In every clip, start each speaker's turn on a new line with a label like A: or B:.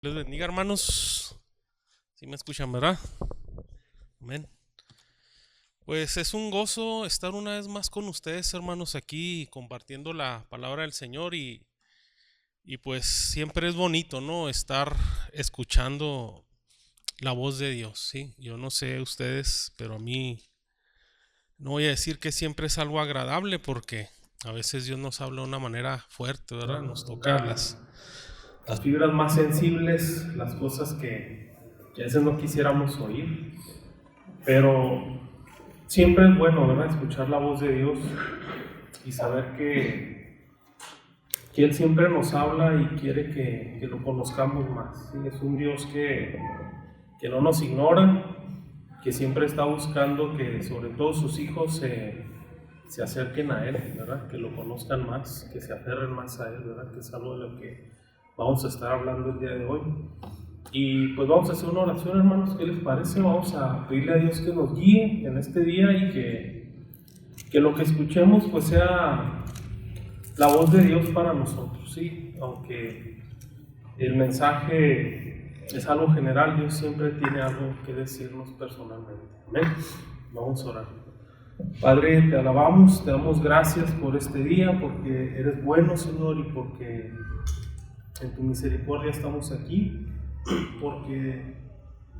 A: Les bendiga, hermanos. Si me escuchan, ¿verdad? Amén. Pues es un gozo estar una vez más con ustedes, hermanos, aquí compartiendo la palabra del Señor y pues siempre es bonito, ¿no? Estar escuchando la voz de Dios, ¿sí? Yo no sé ustedes, pero a mí no voy a decir que siempre es algo agradable porque a veces Dios nos habla de una manera fuerte, ¿verdad? Nos toca las fibras más sensibles, las cosas que a veces no quisiéramos oír, pero siempre es bueno, ¿verdad? Escuchar la voz de Dios y saber que Él siempre nos habla y quiere que lo conozcamos más, ¿sí? Es un Dios que no nos ignora, que siempre está buscando que sobre todo sus hijos se acerquen a Él, ¿verdad? Que lo conozcan más, que se aferren más a Él, ¿verdad? Que es algo de lo que vamos a estar hablando el día de hoy. Y pues vamos a hacer una oración, hermanos. ¿Qué les parece? Vamos a pedirle a Dios que nos guíe en este día y que lo que escuchemos pues sea la voz de Dios para nosotros, ¿sí? Aunque el mensaje es algo general, Dios siempre tiene algo que decirnos personalmente. Amén. Vamos a orar. Padre, te alabamos, te damos gracias por este día, porque eres bueno, Señor, y porque en tu misericordia estamos aquí, porque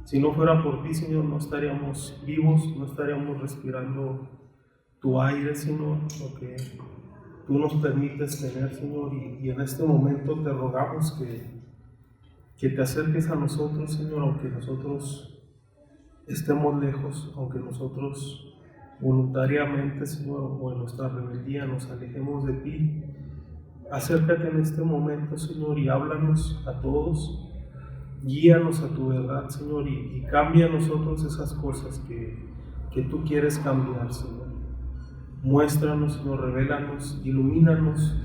A: si no fuera por ti, Señor, no estaríamos vivos, no estaríamos respirando tu aire, Señor, lo que tú nos permites tener, Señor, y en este momento te rogamos que te acerques a nosotros, Señor, aunque nosotros estemos lejos, aunque nosotros voluntariamente, Señor, o en nuestra rebeldía nos alejemos de ti. Acércate en este momento, Señor, y háblanos a todos, guíanos a tu verdad, Señor, y cambia a nosotros esas cosas que tú quieres cambiar, Señor. Muéstranos, Señor, revélanos, ilumínanos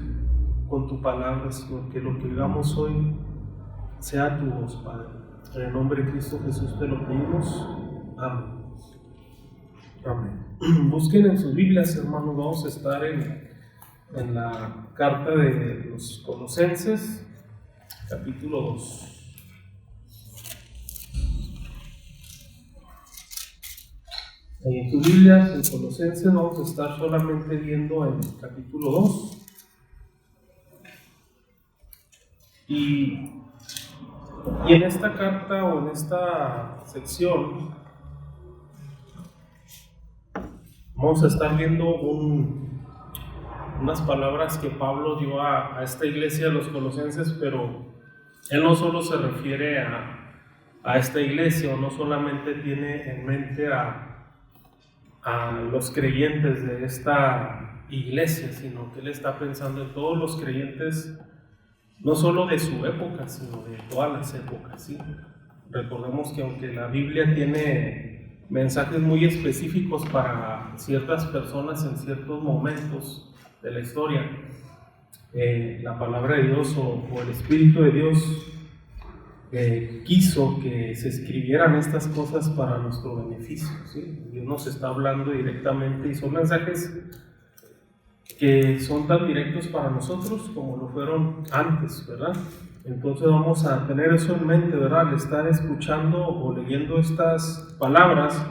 A: con tu palabra, Señor, que lo que hagamos hoy sea tu voz, Padre. En el nombre de Cristo Jesús te lo pedimos. Amén. Amén. Busquen en sus Biblias, hermanos, vamos a estar en la carta de los Colosenses, capítulo 2. En tus Biblias, en Colosenses, vamos a estar solamente viendo el capítulo 2. Y en esta carta o en esta sección vamos a estar viendo unas palabras que Pablo dio a esta iglesia de los Colosenses, pero él no solo se refiere a esta iglesia, o no solamente tiene en mente a los creyentes de esta iglesia, sino que él está pensando en todos los creyentes, no solo de su época, sino de todas las épocas, ¿sí? Recordemos que aunque la Biblia tiene mensajes muy específicos para ciertas personas en ciertos momentos de la historia, la palabra de Dios o el Espíritu de Dios quiso que se escribieran estas cosas para nuestro beneficio, ¿sí? Dios nos está hablando directamente y son mensajes que son tan directos para nosotros como lo fueron antes, ¿verdad? Entonces vamos a tener eso en mente, ¿verdad? Al estar escuchando o leyendo estas palabras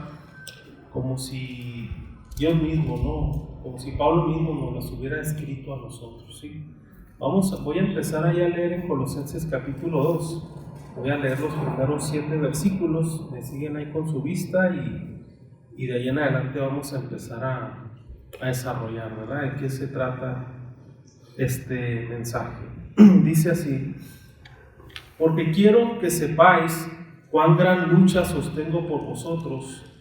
A: como si Dios mismo, ¿no? Como si Pablo mismo nos las hubiera escrito a nosotros, ¿sí? Voy a empezar ahí a leer en Colosenses capítulo 2. Voy a leer los primeros 7 versículos, me siguen ahí con su vista y de ahí en adelante vamos a empezar a desarrollar, ¿verdad? ¿De qué se trata este mensaje? Dice así: porque quiero que sepáis cuán gran lucha sostengo por vosotros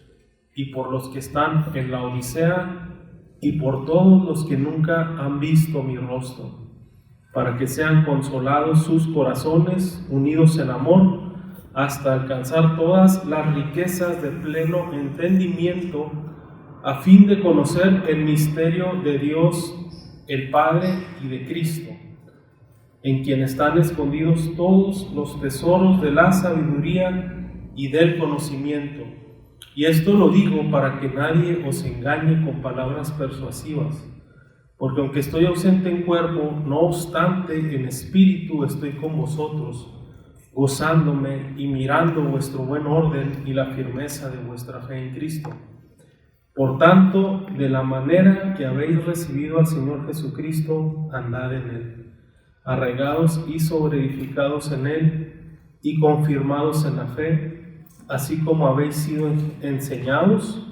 A: y por los que están en la Odisea y por todos los que nunca han visto mi rostro, para que sean consolados sus corazones, unidos en amor, hasta alcanzar todas las riquezas de pleno entendimiento, a fin de conocer el misterio de Dios, el Padre, y de Cristo, en quien están escondidos todos los tesoros de la sabiduría y del conocimiento. Y esto lo digo para que nadie os engañe con palabras persuasivas, porque aunque estoy ausente en cuerpo, no obstante en espíritu estoy con vosotros, gozándome y mirando vuestro buen orden y la firmeza de vuestra fe en Cristo. Por tanto, de la manera que habéis recibido al Señor Jesucristo, andad en Él, arraigados y sobreedificados en Él y confirmados en la fe, así como habéis sido enseñados,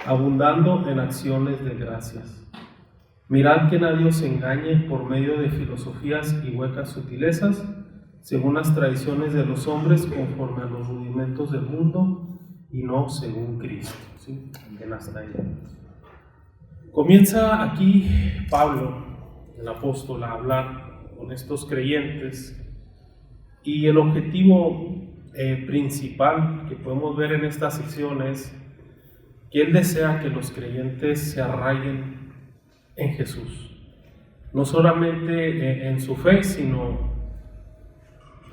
A: abundando en acciones de gracias. Mirad que nadie os engañe por medio de filosofías y huecas sutilezas, según las tradiciones de los hombres, conforme a los rudimentos del mundo, y no según Cristo. ¿Sí? Hasta ahí. Comienza aquí Pablo, el apóstol, a hablar con estos creyentes, y el objetivo principal que podemos ver en esta sección es que él desea que los creyentes se arraiguen en Jesús, no solamente en su fe, sino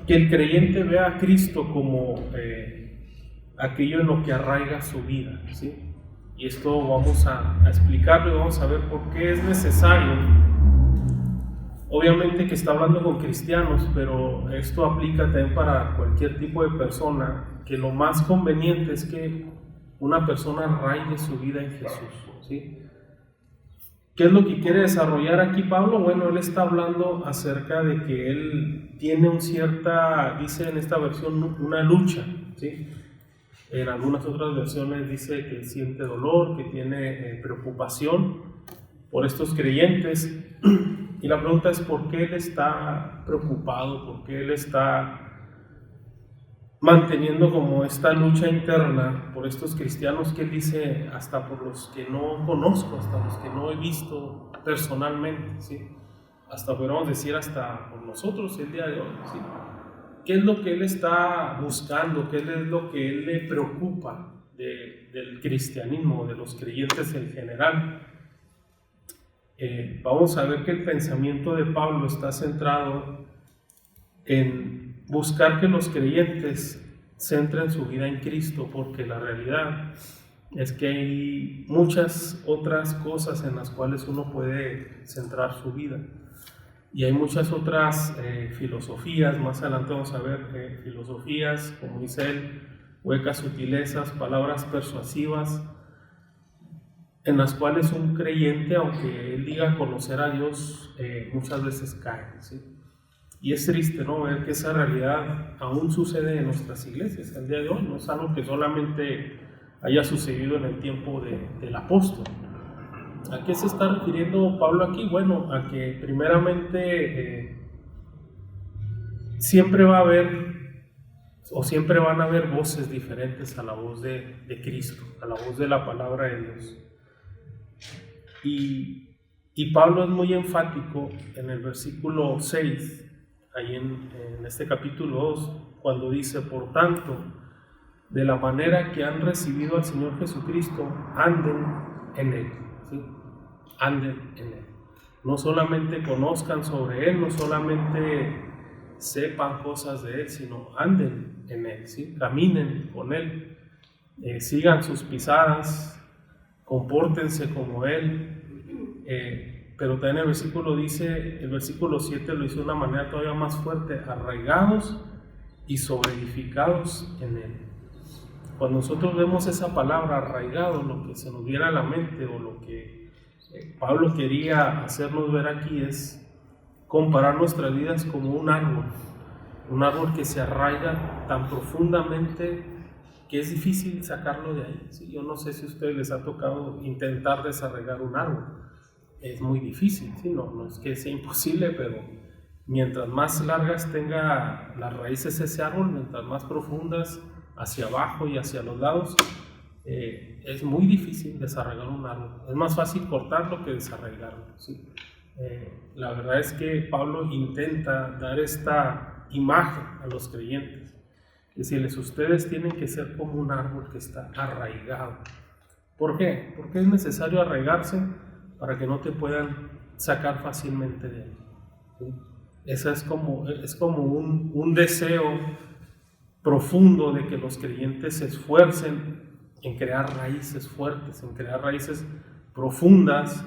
A: que el creyente vea a Cristo como aquello en lo que arraiga su vida, ¿sí? Y esto vamos a explicarlo y vamos a ver por qué es necesario. Obviamente que está hablando con cristianos, pero esto aplica también para cualquier tipo de persona, que lo más conveniente es que una persona arraigue su vida en Jesús, ¿sí? ¿Qué es lo que quiere desarrollar aquí Pablo? Bueno, él está hablando acerca de que él tiene dice en esta versión, una lucha, ¿sí? En algunas otras versiones dice que él siente dolor, que tiene preocupación por estos creyentes. Y la pregunta es por qué él está preocupado, por qué él está manteniendo como esta lucha interna por estos cristianos que él dice, hasta por los que no conozco, hasta los que no he visto personalmente, ¿sí? Hasta podríamos decir hasta por nosotros el día de hoy, ¿sí? ¿Qué es lo que él está buscando? ¿Qué es lo que él le preocupa del cristianismo, de los creyentes en general? Vamos a ver que el pensamiento de Pablo está centrado en buscar que los creyentes centren su vida en Cristo, porque la realidad es que hay muchas otras cosas en las cuales uno puede centrar su vida. Y hay muchas otras filosofías, más adelante vamos a ver filosofías, como dice él, huecas sutilezas, palabras persuasivas, en las cuales un creyente, aunque él diga conocer a Dios, muchas veces cae, ¿sí? Y es triste, ¿no?, ver que esa realidad aún sucede en nuestras iglesias el día de hoy. No es algo que solamente haya sucedido en el tiempo del apóstol. ¿A qué se está refiriendo Pablo aquí? Bueno, a que primeramente siempre va a haber, o siempre van a haber voces diferentes a la voz de Cristo, a la voz de la palabra de Dios. Y Pablo es muy enfático en el versículo 6, ahí en este capítulo 2, cuando dice, por tanto, de la manera que han recibido al Señor Jesucristo, anden en Él, ¿sí? Anden en Él. No solamente conozcan sobre Él, no solamente sepan cosas de Él, sino anden en Él, ¿sí? Caminen con Él, sigan sus pisadas, compórtense como Él. Pero también el versículo 7 lo dice de una manera todavía más fuerte, arraigados y sobreedificados en Él. Cuando nosotros vemos esa palabra arraigado, lo que se nos viene a la mente, o lo que Pablo quería hacernos ver aquí, es comparar nuestras vidas como un árbol que se arraiga tan profundamente que es difícil sacarlo de ahí, ¿sí? Yo no sé si a ustedes les ha tocado intentar desarraigar un árbol. Es muy difícil, ¿sí? No es que sea imposible, pero mientras más largas tenga las raíces ese árbol, mientras más profundas hacia abajo y hacia los lados, es muy difícil desarraigar un árbol. Es más fácil cortarlo que desarraigarlo, ¿sí? La verdad es que Pablo intenta dar esta imagen a los creyentes, decirles, ustedes tienen que ser como un árbol que está arraigado. ¿Por qué? Porque es necesario arraigarse para que no te puedan sacar fácilmente de él, ¿sí? Esa es como un deseo profundo de que los creyentes se esfuercen en crear raíces fuertes, en crear raíces profundas,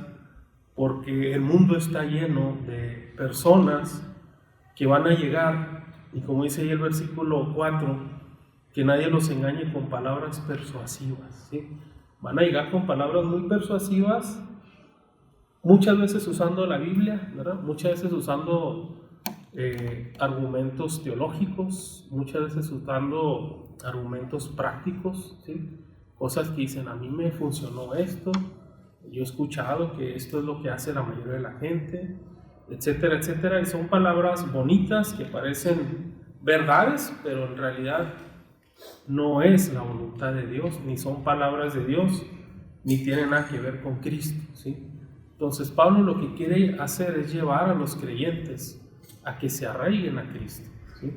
A: porque el mundo está lleno de personas que van a llegar Y como dice ahí el versículo 4, que nadie los engañe con palabras persuasivas, ¿sí? Van a llegar con palabras muy persuasivas, muchas veces usando la Biblia, ¿verdad? Muchas veces usando argumentos teológicos, muchas veces usando argumentos prácticos, ¿sí? Cosas que dicen, a mí me funcionó esto, yo he escuchado que esto es lo que hace la mayoría de la gente, etcétera, etcétera. Y son palabras bonitas que parecen verdades, pero en realidad no es la voluntad de Dios, ni son palabras de Dios, ni tienen nada que ver con Cristo, ¿sí? Entonces Pablo lo que quiere hacer es llevar a los creyentes a que se arraiguen a Cristo, ¿sí?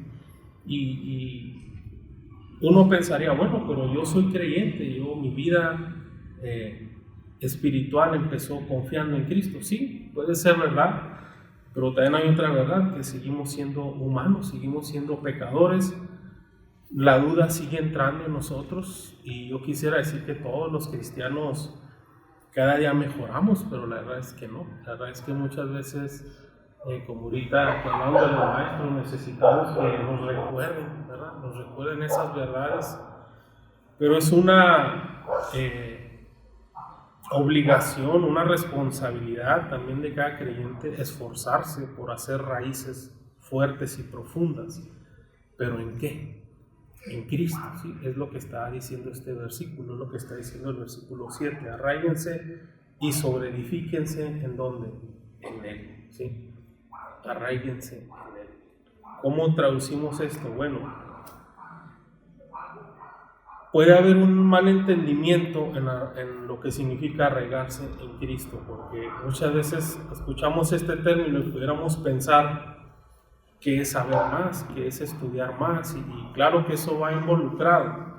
A: Y uno pensaría, bueno, pero yo soy creyente, mi vida espiritual empezó confiando en Cristo. Sí, puede ser verdad, pero también hay otra verdad, que seguimos siendo humanos, seguimos siendo pecadores, la duda sigue entrando en nosotros, y yo quisiera decir que todos los cristianos cada día mejoramos, pero la verdad es que no. La verdad es que muchas veces, como ahorita que hablamos de los maestros, necesitamos que nos recuerden, ¿verdad? Nos recuerden esas verdades, pero es una obligación, una responsabilidad también de cada creyente esforzarse por hacer raíces fuertes y profundas. ¿Pero en qué? En Cristo, ¿sí? Es lo que está diciendo este versículo, es lo que está diciendo el versículo 7. Arráiguense y sobreedifíquense, ¿en dónde? En Él, ¿sí? Arráiguense en Él. ¿Cómo traducimos esto? Bueno, puede haber un mal entendimiento en lo que significa arraigarse en Cristo, porque muchas veces escuchamos este término y pudiéramos pensar que es saber más, que es estudiar más, y claro que eso va involucrado,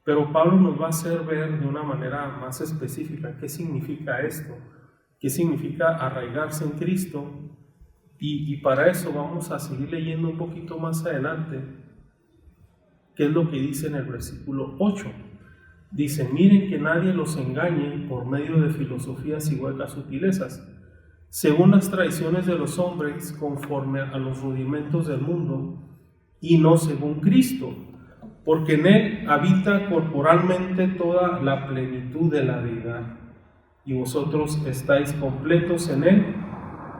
A: pero Pablo nos va a hacer ver de una manera más específica qué significa esto, qué significa arraigarse en Cristo, y para eso vamos a seguir leyendo un poquito más adelante qué es lo que dice en el versículo 8. Dice, miren que nadie los engañe por medio de filosofías y huecas sutilezas, según las tradiciones de los hombres, conforme a los rudimentos del mundo, y no según Cristo, porque en Él habita corporalmente toda la plenitud de la deidad, y vosotros estáis completos en Él,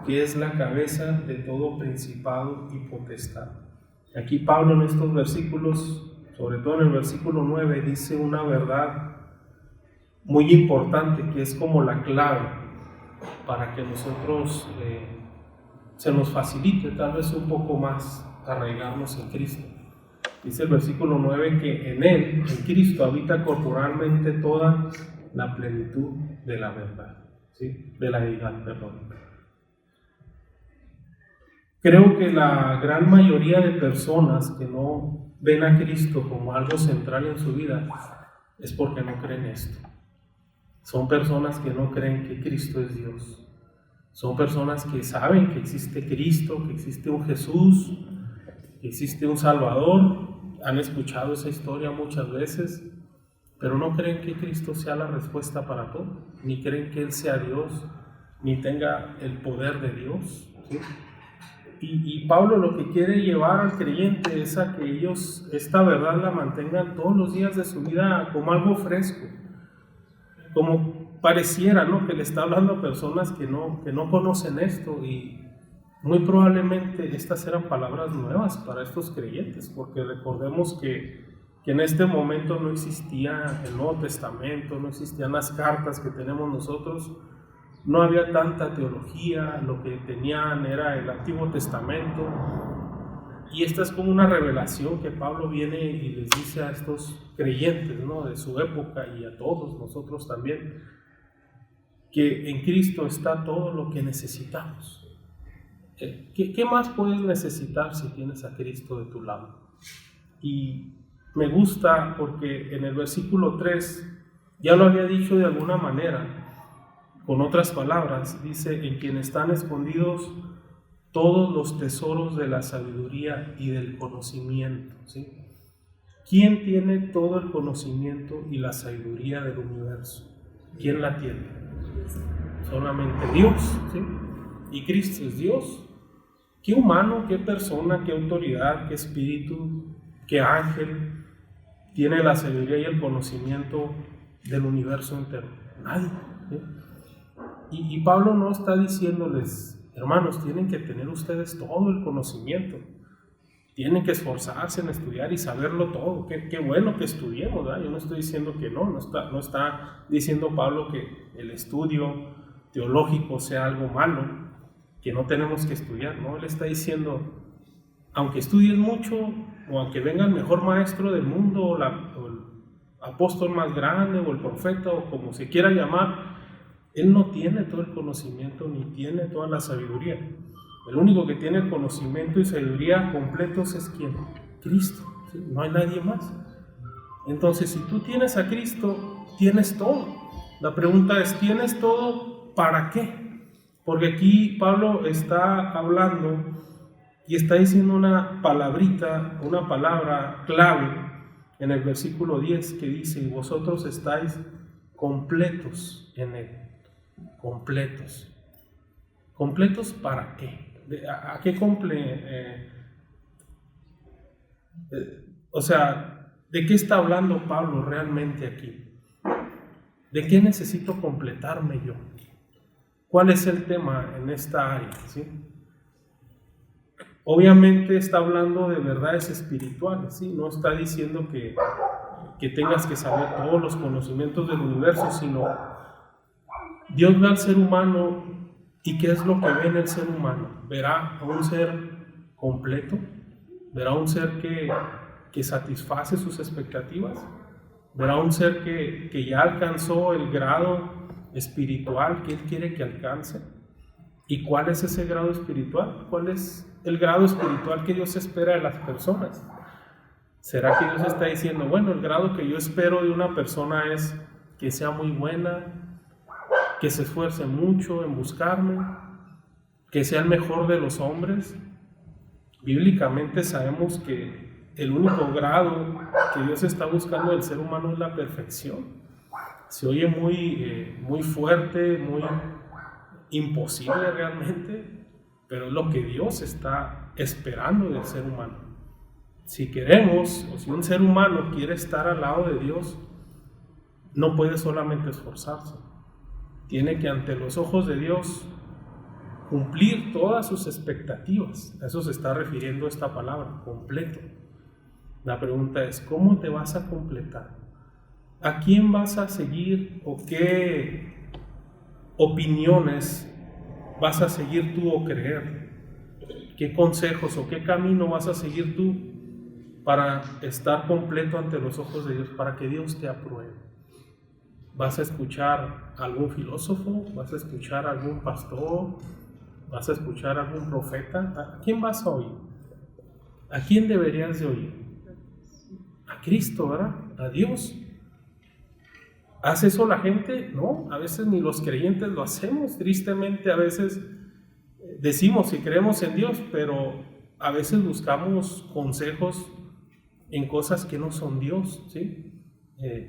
A: que es la cabeza de todo principado y potestad. Aquí Pablo en estos versículos, sobre todo en el versículo 9, dice una verdad muy importante, que es como la clave para que nosotros se nos facilite tal vez un poco más arraigarnos en Cristo. Dice el versículo 9 que en Él, en Cristo, habita corporalmente toda la plenitud de la verdad, ¿sí? De la deidad, perdón. Creo que la gran mayoría de personas que no ven a Cristo como algo central en su vida es porque no creen esto. Son personas que no creen que Cristo es Dios. Son personas que saben que existe Cristo, que existe un Jesús, que existe un Salvador. Han escuchado esa historia muchas veces, pero no creen que Cristo sea la respuesta para todo, ni creen que Él sea Dios, ni tenga el poder de Dios, ¿sí? Y Pablo lo que quiere llevar al creyente es a que ellos esta verdad la mantengan todos los días de su vida como algo fresco, como pareciera, ¿no?, que le está hablando a personas que no conocen esto, y muy probablemente estas eran palabras nuevas para estos creyentes, porque recordemos que en este momento no existía el Nuevo Testamento, no existían las cartas que tenemos nosotros, no había tanta teología, lo que tenían era el Antiguo Testamento, y esta es como una revelación que Pablo viene y les dice a estos creyentes, ¿no?, de su época, y a todos nosotros también, que en Cristo está todo lo que necesitamos. ¿Qué más puedes necesitar si tienes a Cristo de tu lado? Y me gusta porque en el versículo 3 ya lo había dicho de alguna manera, con otras palabras, dice, en quien están escondidos todos los tesoros de la sabiduría y del conocimiento, ¿sí? ¿Quién tiene todo el conocimiento y la sabiduría del universo? ¿Quién la tiene? Solamente Dios, ¿sí? Y Cristo es Dios. ¿Qué humano, qué persona, qué autoridad, qué espíritu, qué ángel tiene la sabiduría y el conocimiento del universo entero? Nadie. ¿Sí? Y Pablo no está diciéndoles, hermanos, tienen que tener ustedes todo el conocimiento, tienen que esforzarse en estudiar y saberlo todo. Qué bueno que estudiemos, ¿verdad? Yo no estoy diciendo que no está diciendo Pablo que el estudio teológico sea algo malo, que no tenemos que estudiar, ¿no? Él está diciendo, aunque estudies mucho, o aunque venga el mejor maestro del mundo, o el apóstol más grande, o el profeta, o como se quiera llamar, él no tiene todo el conocimiento, ni tiene toda la sabiduría. El único que tiene el conocimiento y sabiduría completos es ¿quién? Cristo, ¿sí? No hay nadie más. Entonces, si tú tienes a Cristo, tienes todo. La pregunta es, ¿tienes todo para qué? Porque aquí Pablo está hablando y está diciendo una palabrita, una palabra clave en el versículo 10 que dice, y vosotros estáis completos en él. Completos. ¿Completos para qué? ¿A qué o sea, ¿de qué está hablando Pablo realmente aquí? ¿De qué necesito completarme yo? ¿Cuál es el tema en esta área? ¿Sí? Obviamente está hablando de verdades espirituales, ¿sí? No está diciendo que tengas que saber todos los conocimientos del universo, sino Dios ve al ser humano y ¿qué es lo que ve en el ser humano? Verá a un ser completo, verá a un ser que satisface sus expectativas, verá a un ser que ya alcanzó el grado espiritual que Él quiere que alcance. ¿Y cuál es ese grado espiritual? ¿Cuál es el grado espiritual que Dios espera de las personas? ¿Será que Dios está diciendo, bueno, el grado que yo espero de una persona es que sea muy buena, que se esfuerce mucho en buscarme, que sea el mejor de los hombres? Bíblicamente sabemos que el único grado que Dios está buscando del ser humano es la perfección. Se oye muy fuerte, muy imposible realmente, pero es lo que Dios está esperando del ser humano. Si queremos, o si un ser humano quiere estar al lado de Dios, no puede solamente esforzarse. Tiene que ante los ojos de Dios cumplir todas sus expectativas. A eso se está refiriendo esta palabra, completo. La pregunta es, ¿cómo te vas a completar? ¿A quién vas a seguir o qué opiniones vas a seguir tú o creer? ¿Qué consejos o qué camino vas a seguir tú para estar completo ante los ojos de Dios, para que Dios te apruebe? ¿Vas a escuchar a algún filósofo? ¿Vas a escuchar a algún pastor? ¿Vas a escuchar a algún profeta? ¿A quién vas a oír? ¿A quién deberías de oír? A Cristo, ¿verdad? A Dios. ¿Hace eso la gente? No, a veces ni los creyentes lo hacemos. Tristemente a veces decimos que creemos en Dios, pero a veces buscamos consejos en cosas que no son Dios, ¿sí?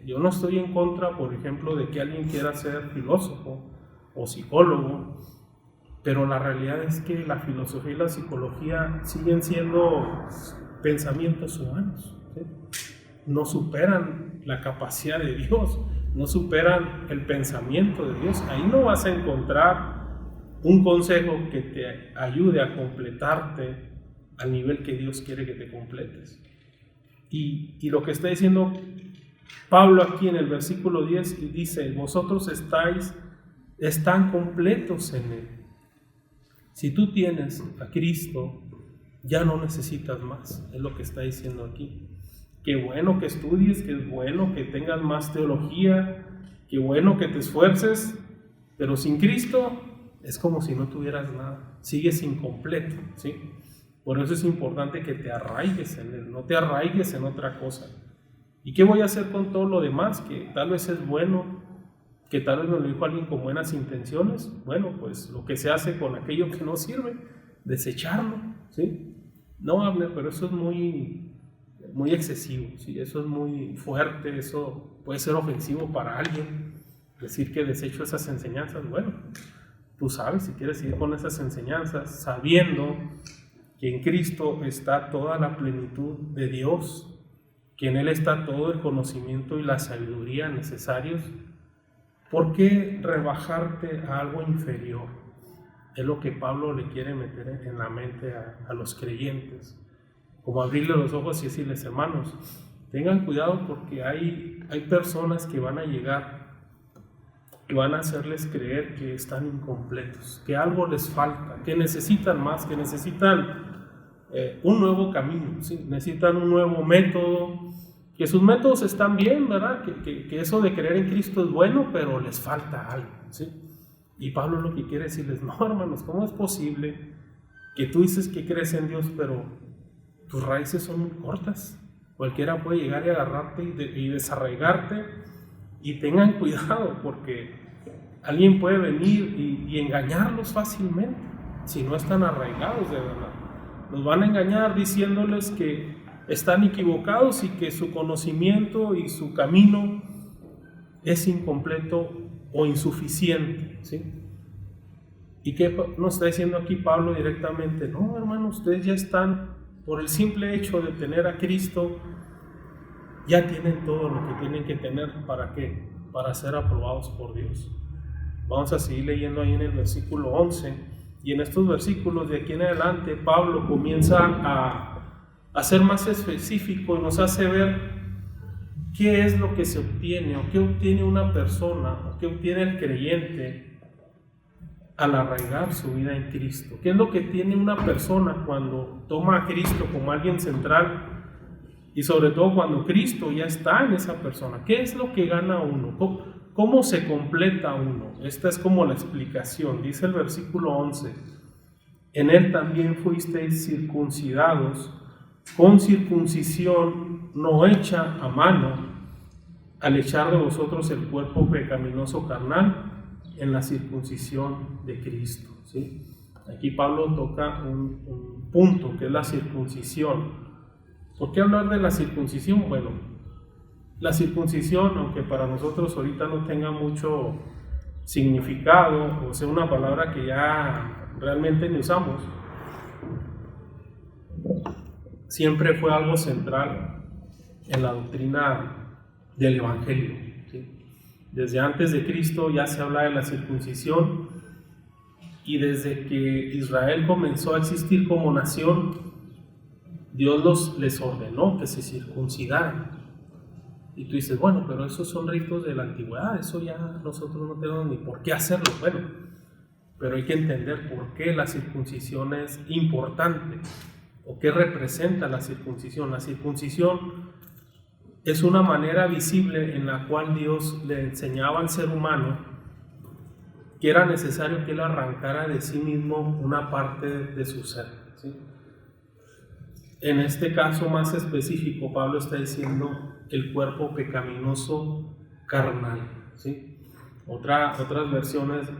A: Yo no estoy en contra, por ejemplo, de que alguien quiera ser filósofo o psicólogo, pero la realidad es que la filosofía y la psicología siguen siendo pensamientos humanos, ¿sí? No superan la capacidad de Dios, no superan el pensamiento de Dios. Ahí no vas a encontrar un consejo que te ayude a completarte al nivel que Dios quiere que te completes. Y lo que está diciendo Pablo aquí en el versículo 10 dice, vosotros están completos en Él. Si tú tienes a Cristo, ya no necesitas más, es lo que está diciendo aquí. Qué bueno que estudies, qué bueno que tengas más teología, qué bueno que te esfuerces, pero sin Cristo es como si no tuvieras nada, sigues incompleto, ¿sí? Por eso es importante que te arraigues en Él, no te arraigues en otra cosa. ¿Y qué voy a hacer con todo lo demás? Que tal vez es bueno, que tal vez me lo dijo alguien con buenas intenciones. Bueno, pues lo que se hace con aquello que no sirve, desecharlo, ¿sí? No, Abner, pero eso es muy excesivo, ¿sí? Eso es muy fuerte, eso puede ser ofensivo para alguien, decir que desecho esas enseñanzas. Bueno, tú sabes si quieres seguir con esas enseñanzas, sabiendo que en Cristo está toda la plenitud de Dios, que en Él está todo el conocimiento y la sabiduría necesarios, ¿por qué rebajarte a algo inferior? Es lo que Pablo le quiere meter en la mente a los creyentes. Como abrirle los ojos y decirles, hermanos, tengan cuidado porque hay personas que van a llegar y van a hacerles creer que están incompletos, que algo les falta, que necesitan más, que necesitan un nuevo camino, ¿sí? Necesitan un nuevo método, que sus métodos están bien, ¿verdad? Que eso de creer en Cristo es bueno, pero les falta algo, ¿sí? Y Pablo lo que quiere decirles, no, hermanos, ¿cómo es posible que tú dices que crees en Dios, pero tus raíces son muy cortas? Cualquiera puede llegar y agarrarte y desarraigarte, y tengan cuidado porque alguien puede venir y engañarlos fácilmente si no están arraigados de verdad. Los van a engañar diciéndoles que están equivocados y que su conocimiento y su camino es incompleto o insuficiente, ¿sí? ¿Y qué nos está diciendo aquí Pablo directamente? No, hermanos, ustedes ya están, por el simple hecho de tener a Cristo, ya tienen todo lo que tienen que tener. ¿Para qué? Para ser aprobados por Dios. Vamos a seguir leyendo ahí en el versículo 11, y en estos versículos de aquí en adelante Pablo comienza a ser más específico y nos hace ver qué es lo que se obtiene o qué obtiene una persona o qué obtiene el creyente al arraigar su vida en Cristo. ¿Qué es lo que tiene una persona cuando toma a Cristo como alguien central? Y sobre todo cuando Cristo ya está en esa persona. ¿Qué es lo que gana uno? ¿Cómo se completa uno? Esta es como la explicación. Dice el versículo 11: en Él también fuisteis circuncidados con circuncisión no hecha a mano, al echar de vosotros el cuerpo pecaminoso carnal en la circuncisión de Cristo, ¿sí? Aquí Pablo toca un punto que es la circuncisión. ¿Por qué hablar de la circuncisión? Bueno, la circuncisión, aunque para nosotros ahorita no tenga mucho significado, o sea, una palabra que ya realmente ni usamos, siempre fue algo central en la doctrina del Evangelio, ¿sí? Desde antes de Cristo ya se habla de la circuncisión, y desde que Israel comenzó a existir como nación, Dios les ordenó que se circuncidaran. Y tú dices, bueno, pero esos son ritos de la antigüedad, eso ya nosotros no tenemos ni por qué hacerlo. Bueno, pero hay que entender por qué la circuncisión es importante o qué representa la circuncisión. La circuncisión es una manera visible en la cual Dios le enseñaba al ser humano que era necesario que él arrancara de sí mismo una parte de su ser, ¿sí? En este caso más específico, Pablo está diciendo el cuerpo pecaminoso carnal, ¿sí? Otras versiones,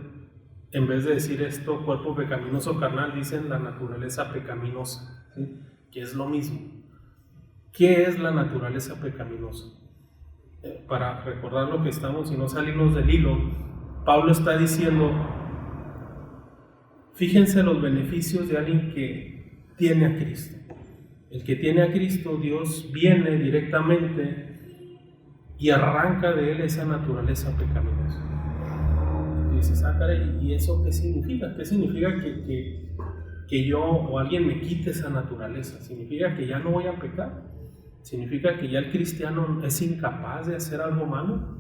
A: en vez de decir esto, cuerpo pecaminoso carnal, dicen la naturaleza pecaminosa, ¿sí? Que es lo mismo. ¿Qué es la naturaleza pecaminosa? Para recordar lo que estamos y no salirnos del hilo, Pablo está diciendo, fíjense los beneficios de alguien que tiene a Cristo. El que tiene a Cristo, Dios viene directamente y arranca de él esa naturaleza pecaminosa. Y dices, caray, ¿y eso qué significa? ¿Qué significa que yo o alguien me quite esa naturaleza? ¿Significa que ya no voy a pecar? ¿Significa que ya el cristiano es incapaz de hacer algo malo?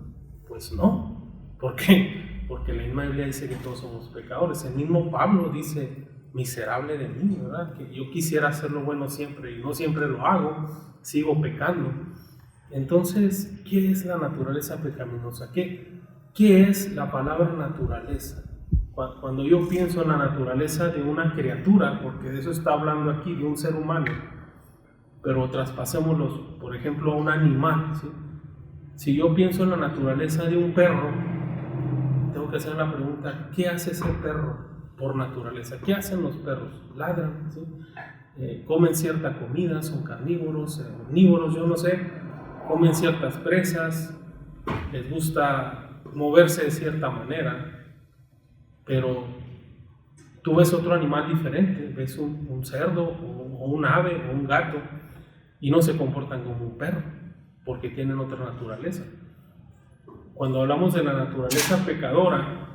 A: Pues no. ¿Por qué? Porque la misma Biblia dice que todos somos pecadores. El mismo Pablo dice, miserable de mí, ¿verdad? Que yo quisiera hacer lo bueno siempre y no siempre lo hago, sigo pecando. Entonces, ¿qué es la naturaleza pecaminosa? ¿Qué es la palabra naturaleza? Cuando yo pienso en la naturaleza de una criatura, porque de eso está hablando aquí, de un ser humano, pero traspasémoslo, por ejemplo, a un animal, ¿sí? Si yo pienso en la naturaleza de un perro, tengo que hacer la pregunta, ¿qué hace ese perro por naturaleza? ¿Qué hacen los perros? Ladran, ¿sí? Comen cierta comida, son carnívoros, omnívoros, yo no sé, comen ciertas presas, les gusta moverse de cierta manera, pero Tú ves otro animal diferente, ves un cerdo o un ave o un gato y no se comportan como un perro porque tienen otra naturaleza. Cuando hablamos de la naturaleza pecadora,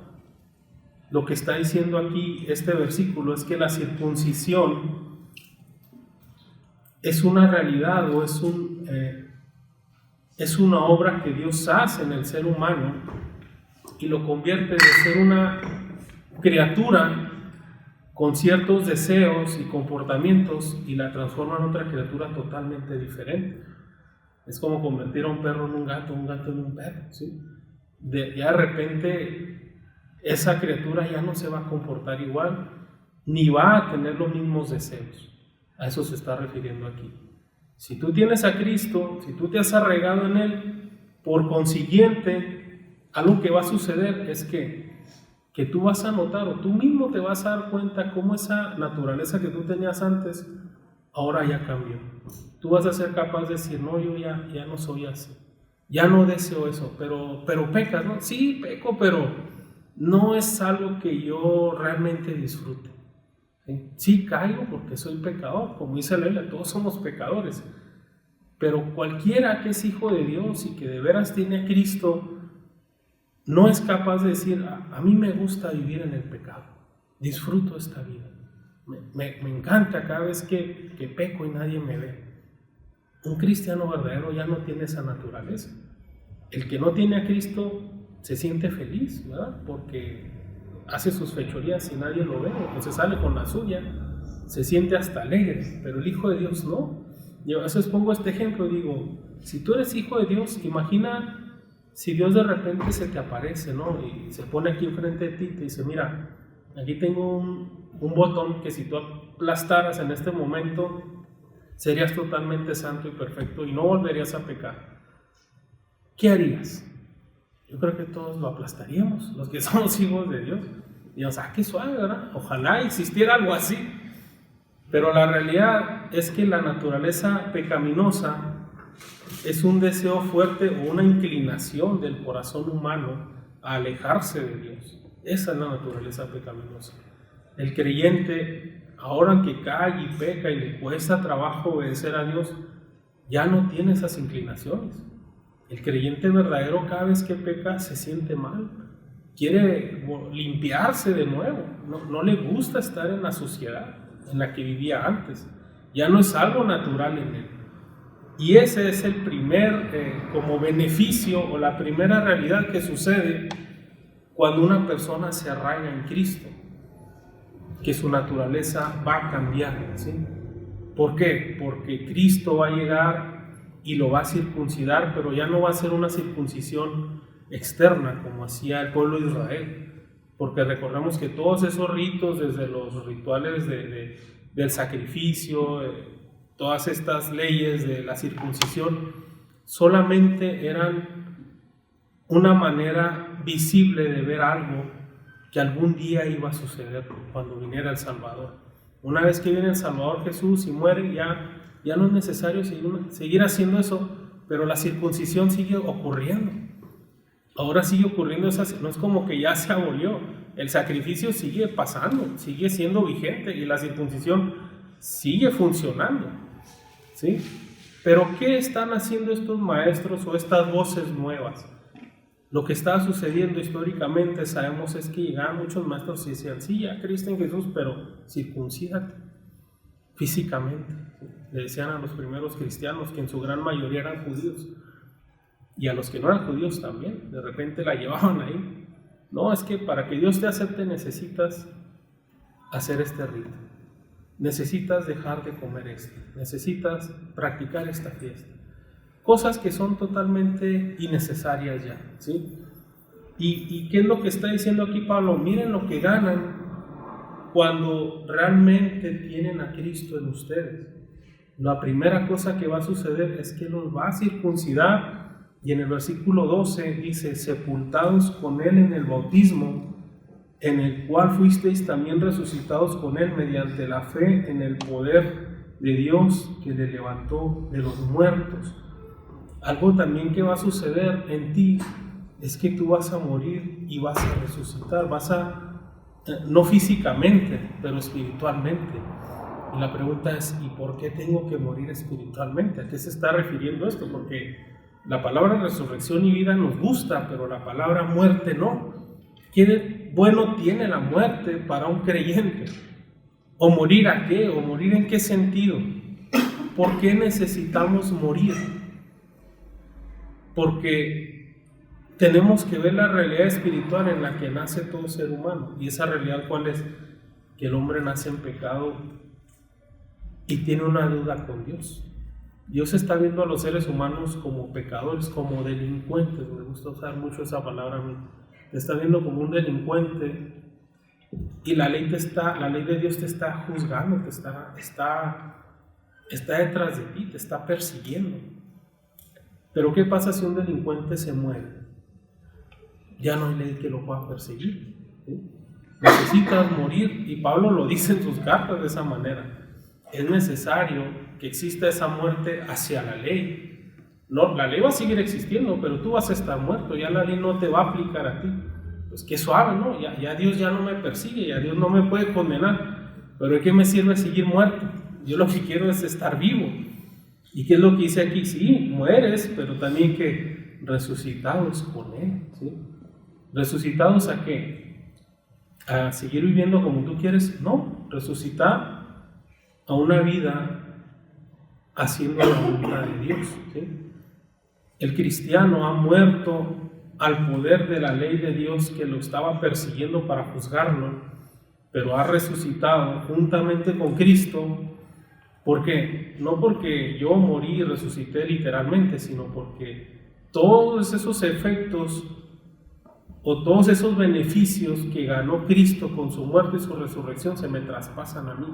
A: lo que está diciendo aquí este versículo es que la circuncisión es una realidad o es una obra que Dios hace en el ser humano y lo convierte de ser una criatura con ciertos deseos y comportamientos y la transforma en otra criatura totalmente diferente. Es como convertir a un perro en un gato en un perro, ¿sí? Ya de repente esa criatura ya no se va a comportar igual, ni va a tener los mismos deseos. A eso se está refiriendo aquí. Si tú tienes a Cristo, si tú te has arraigado en Él, por consiguiente, algo que va a suceder es que tú vas a notar o tú mismo te vas a dar cuenta cómo esa naturaleza que tú tenías antes, ahora ya cambió. Tú vas a ser capaz de decir, no, yo ya no soy así, ya no deseo eso, pero pecas, ¿no? Sí, peco, pero no es algo que yo realmente disfrute. Sí caigo porque soy pecador, como dice la Biblia, todos somos pecadores, pero cualquiera que es hijo de Dios y que de veras tiene a Cristo, no es capaz de decir, a mí me gusta vivir en el pecado, disfruto esta vida, me encanta cada vez que peco y nadie me ve. Un cristiano verdadero ya no tiene esa naturaleza. El que no tiene a Cristo se siente feliz, ¿verdad? Porque hace sus fechorías y nadie lo ve, o se sale con la suya, se siente hasta alegre, pero el hijo de Dios no. Yo a veces pongo este ejemplo, digo, si tú eres hijo de Dios, imagina si Dios de repente se te aparece, ¿no? Y se pone aquí enfrente de ti y te dice, mira, aquí tengo un botón que si tú aplastaras en este momento, serías totalmente santo y perfecto y no volverías a pecar. ¿Qué harías? Yo creo que todos lo aplastaríamos, los que somos hijos de Dios. Y nos, qué suave, ¿verdad? Ojalá existiera algo así. Pero la realidad es que la naturaleza pecaminosa es un deseo fuerte o una inclinación del corazón humano a alejarse de Dios. Esa es la naturaleza pecaminosa. El creyente, ahora que cae y peca y le cuesta trabajo obedecer a Dios, ya no tiene esas inclinaciones. El creyente verdadero cada vez que peca se siente mal, quiere limpiarse de nuevo, no le gusta estar en la suciedad en la que vivía antes, ya no es algo natural en él. Y ese es el primer como beneficio o la primera realidad que sucede cuando una persona se arraiga en Cristo, que su naturaleza va a cambiar, ¿sí? ¿Por qué? Porque Cristo va a llegar y lo va a circuncidar, pero ya no va a ser una circuncisión externa como hacía el pueblo de Israel, porque recordemos que todos esos ritos, desde los rituales del sacrificio, todas estas leyes de la circuncisión, solamente eran una manera visible de ver algo que algún día iba a suceder cuando viniera el Salvador. Una vez que viene el Salvador Jesús y muere, ya no es necesario seguir haciendo eso, pero la circuncisión sigue ocurriendo. Ahora sigue ocurriendo, no es como que ya se abolió, el sacrificio sigue pasando, sigue siendo vigente y la circuncisión sigue funcionando, ¿sí? Pero ¿qué están haciendo estos maestros o estas voces nuevas? Lo que está sucediendo históricamente, sabemos, es que llegaban muchos maestros y decían, sí, ya creíste en Jesús, pero circuncídate físicamente. Le decían a los primeros cristianos, que en su gran mayoría eran judíos, y a los que no eran judíos también, de repente la llevaban ahí. No, es que para que Dios te acepte necesitas hacer este rito, necesitas dejar de comer esto, necesitas practicar esta fiesta. Cosas que son totalmente innecesarias ya, ¿sí? ¿Y qué es lo que está diciendo aquí Pablo? Miren lo que ganan cuando realmente tienen a Cristo en ustedes. La primera cosa que va a suceder es que los va a circuncidar, y en el versículo 12 dice, sepultados con Él en el bautismo, en el cual fuisteis también resucitados con Él mediante la fe en el poder de Dios que le levantó de los muertos. Algo también que va a suceder en ti es que tú vas a morir y vas a resucitar, vas a no físicamente, pero espiritualmente. Y la pregunta es, ¿y por qué tengo que morir espiritualmente? ¿A qué se está refiriendo esto? Porque la palabra resurrección y vida nos gusta, pero la palabra muerte no. ¿Qué bueno tiene la muerte para un creyente? ¿O morir a qué? ¿O morir en qué sentido? ¿Por qué necesitamos morir? Porque tenemos que ver la realidad espiritual en la que nace todo ser humano. ¿Y esa realidad cuál es? Que el hombre nace en pecado y tiene una deuda con Dios. Dios está viendo a los seres humanos como pecadores, como delincuentes. Me gusta usar mucho esa palabra a mí. Te está viendo como un delincuente y la ley de Dios te está juzgando, está detrás de ti, te está persiguiendo. Pero ¿qué pasa si un delincuente se muere? Ya no hay ley que lo pueda perseguir, ¿sí? Necesitas morir, y Pablo lo dice en sus cartas de esa manera. Es necesario que exista esa muerte hacia la ley. No, la ley va a seguir existiendo, pero tú vas a estar muerto, ya la ley no te va a aplicar a ti. Pues qué suave, ¿no? Ya Dios ya no me persigue, ya Dios no me puede condenar. Pero ¿de qué me sirve seguir muerto? Yo lo que quiero es estar vivo. ¿Y qué es lo que dice aquí? Sí, mueres, pero también que resucitados con Él, ¿sí? ¿Resucitados a qué? ¿A seguir viviendo como tú quieres? No, resucitar a una vida haciendo la voluntad de Dios, ¿sí? El cristiano ha muerto al poder de la ley de Dios que lo estaba persiguiendo para juzgarlo, pero ha resucitado juntamente con Cristo. ¿Por qué? No porque yo morí y resucité literalmente, sino porque todos esos efectos o todos esos beneficios que ganó Cristo con su muerte y su resurrección se me traspasan a mí.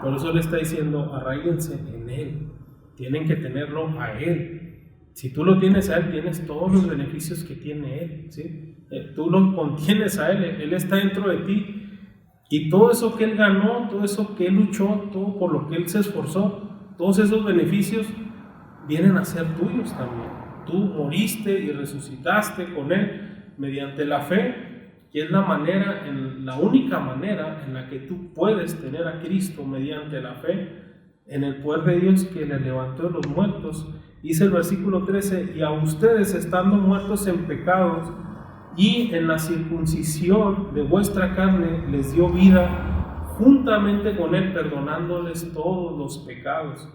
A: Por eso le está diciendo, arraíguense en Él, tienen que tenerlo a Él. Si tú lo tienes a Él, tienes todos los beneficios que tiene Él, ¿sí? Tú lo contienes a Él, Él está dentro de ti. Y todo eso que Él ganó, todo eso que Él luchó, todo por lo que Él se esforzó, todos esos beneficios vienen a ser tuyos también. Tú moriste y resucitaste con Él mediante la fe, que es la única manera en la que tú puedes tener a Cristo, mediante la fe en el poder de Dios que le levantó de los muertos. Dice el versículo 13, y a ustedes estando muertos en pecados, y en la circuncisión de vuestra carne les dio vida juntamente con Él, perdonándoles todos los pecados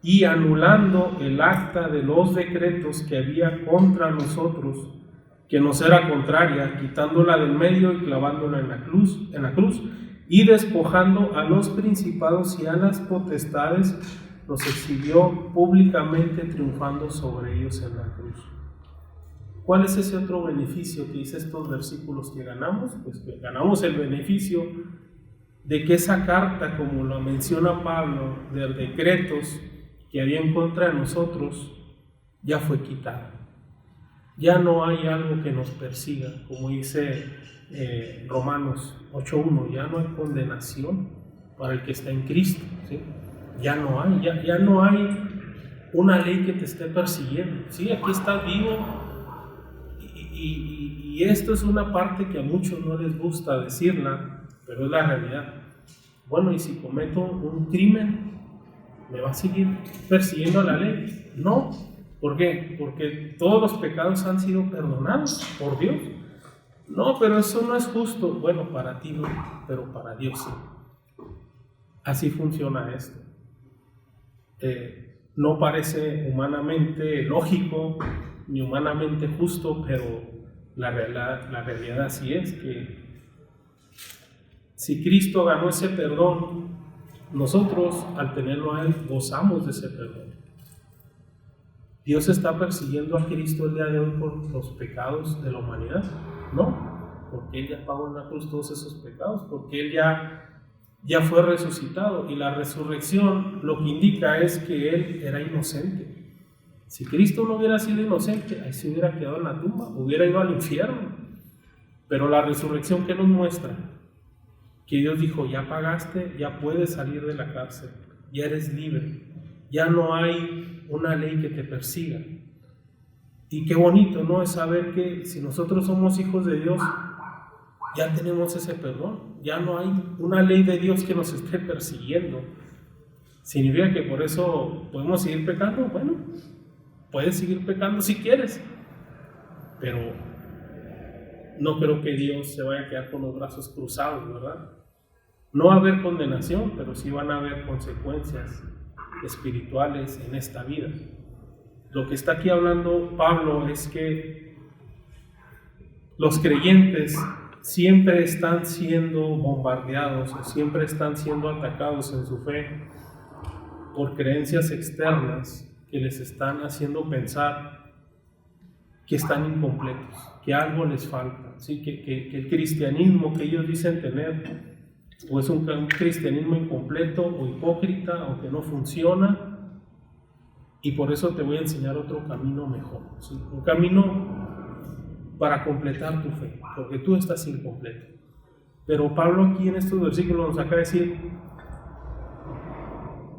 A: y anulando el acta de los decretos que había contra nosotros, que nos era contraria, quitándola del medio y clavándola en la cruz, y despojando a los principados y a las potestades, los exhibió públicamente, triunfando sobre ellos en la cruz. ¿Cuál es ese otro beneficio que dice estos versículos que ganamos? Pues que ganamos el beneficio de que esa carta, como lo menciona Pablo, de decretos que había en contra de nosotros, ya fue quitada. Ya no hay algo que nos persiga, como dice Romanos 8:1, ya no hay condenación para el que está en Cristo, ¿sí? Ya no hay una ley que te esté persiguiendo, ¿sí? Aquí estás vivo. Y esto es una parte que a muchos no les gusta decirla, pero es la realidad. Bueno, ¿y si cometo un crimen, me va a seguir persiguiendo la ley? No. ¿Por qué? Porque todos los pecados han sido perdonados por Dios. No, pero eso no es justo. Bueno, para ti no, pero para Dios sí. Así funciona esto. No parece humanamente lógico ni humanamente justo, pero la realidad así es, que si Cristo ganó ese perdón, nosotros al tenerlo a Él gozamos de ese perdón. ¿Dios está persiguiendo a Cristo el día de hoy por los pecados de la humanidad? No, porque Él ya pagó en la cruz todos esos pecados, porque Él ya fue resucitado, y la resurrección lo que indica es que Él era inocente. Si Cristo no hubiera sido inocente, ahí se hubiera quedado en la tumba, hubiera ido al infierno. Pero la resurrección, ¿qué nos muestra? Que Dios dijo, ya pagaste, ya puedes salir de la cárcel, ya eres libre, ya no hay una ley que te persiga. Y qué bonito, ¿no? Es saber que si nosotros somos hijos de Dios, ya tenemos ese perdón, ya no hay una ley de Dios que nos esté persiguiendo. ¿Significa que por eso podemos seguir pecando? Bueno, puedes seguir pecando si quieres, pero no creo que Dios se vaya a quedar con los brazos cruzados, ¿verdad? No va a haber condenación, pero sí van a haber consecuencias espirituales en esta vida. Lo que está aquí hablando Pablo es que los creyentes siempre están siendo bombardeados o siempre están siendo atacados en su fe por creencias externas que les están haciendo pensar que están incompletos, que algo les falta, ¿sí? que el cristianismo que ellos dicen tener o es un cristianismo incompleto o hipócrita o que no funciona, y por eso te voy a enseñar otro camino mejor, ¿sí? Un camino para completar tu fe, porque tú estás incompleto. Pero Pablo aquí en estos versículos nos acaba de decir,